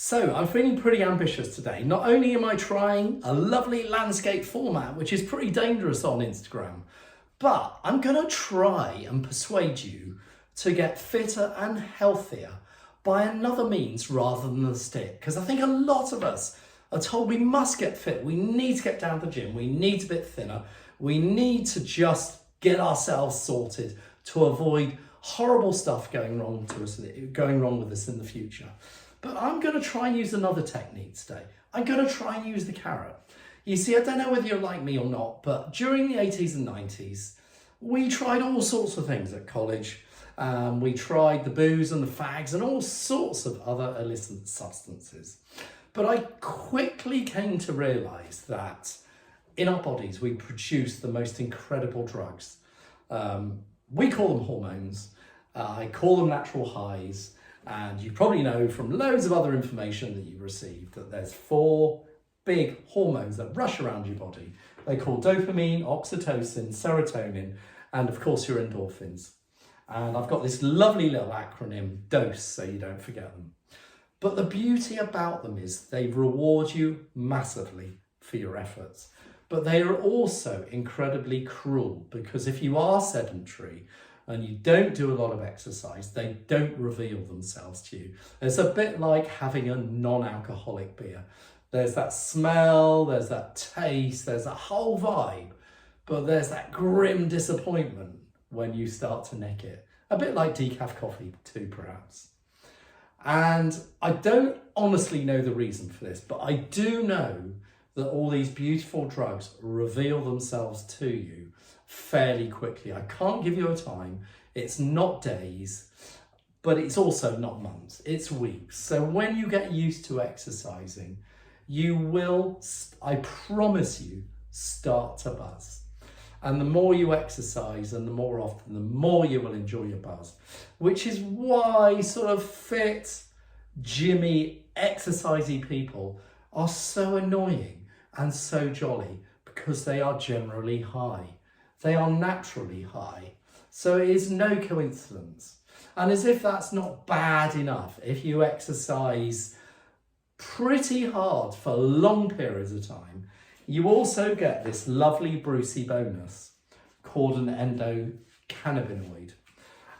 So I'm feeling pretty ambitious today. Not only am I trying a lovely landscape format, which is pretty dangerous on Instagram, but I'm going to try and persuade you to get fitter and healthier by another means rather than the stick. Because I think a lot of us are told we must get fit, we need to get down to the gym, we need to be thinner, we need to just get ourselves sorted to avoid horrible stuff going wrong with us in the future. But I'm going to try and use another technique today. I'm going to try and use the carrot. You see, I don't know whether you're like me or not, but during the 80s and 90s, we tried all sorts of things at college. We tried the booze and the fags and all sorts of other illicit substances. But I quickly came to realise that in our bodies, we produce the most incredible drugs. We call them hormones. I call them natural highs. And you probably know from loads of other information that you've received that there's 4 big hormones that rush around your body. They're called dopamine, oxytocin, serotonin, and of course your endorphins. And I've got this lovely little acronym, DOSE, so you don't forget them. But the beauty about them is they reward you massively for your efforts. But they are also incredibly cruel because if you are sedentary, and you don't do a lot of exercise, they don't reveal themselves to you. It's a bit like having a non-alcoholic beer. There's that smell, there's that taste, there's that whole vibe, but there's that grim disappointment when you start to neck it. A bit like decaf coffee too, perhaps. And I don't honestly know the reason for this, but I do know that all these beautiful drugs reveal themselves to you fairly quickly. I can't give you a time. It's not days, but it's also not months. It's weeks. So when you get used to exercising, you will, I promise you, start to buzz. And the more you exercise and the more often, the more you will enjoy your buzz, which is why sort of fit, gymmy, exercisey people are so annoying and so jolly because they are generally high. They are naturally high. So it is no coincidence. And as if that's not bad enough, if you exercise pretty hard for long periods of time, you also get this lovely Brucey bonus called an endocannabinoid.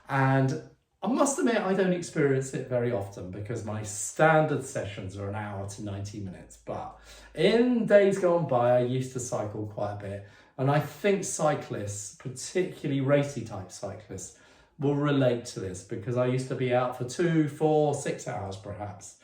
And I must admit, I don't experience it very often because my standard sessions are an hour to 90 minutes. But in days gone by, I used to cycle quite a bit. And I think cyclists, particularly racy type cyclists, will relate to this because I used to be out for 2, 4, 6 hours perhaps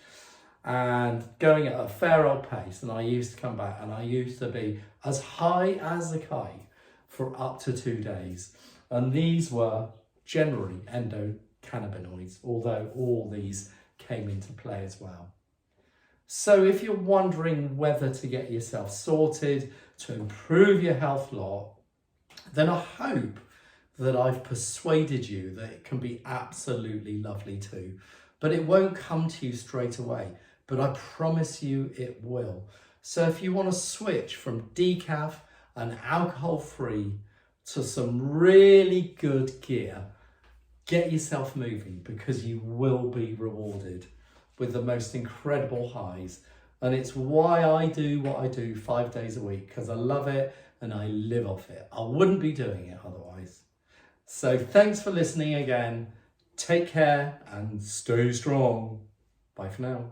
and going at a fair old pace. And I used to come back and I used to be as high as a kite for up to 2 days. And these were generally endocannabinoids, although all these came into play as well. So if you're wondering whether to get yourself sorted to improve your health lot, then I hope that I've persuaded you that it can be absolutely lovely too. But it won't come to you straight away, but I promise you it will. So if you want to switch from decaf and alcohol-free to some really good gear, get yourself moving because you will be rewarded with the most incredible highs. And it's why I do what I do 5 days a week, because I love it and I live off it. I wouldn't be doing it otherwise. So thanks for listening again. Take care and stay strong. Bye for now.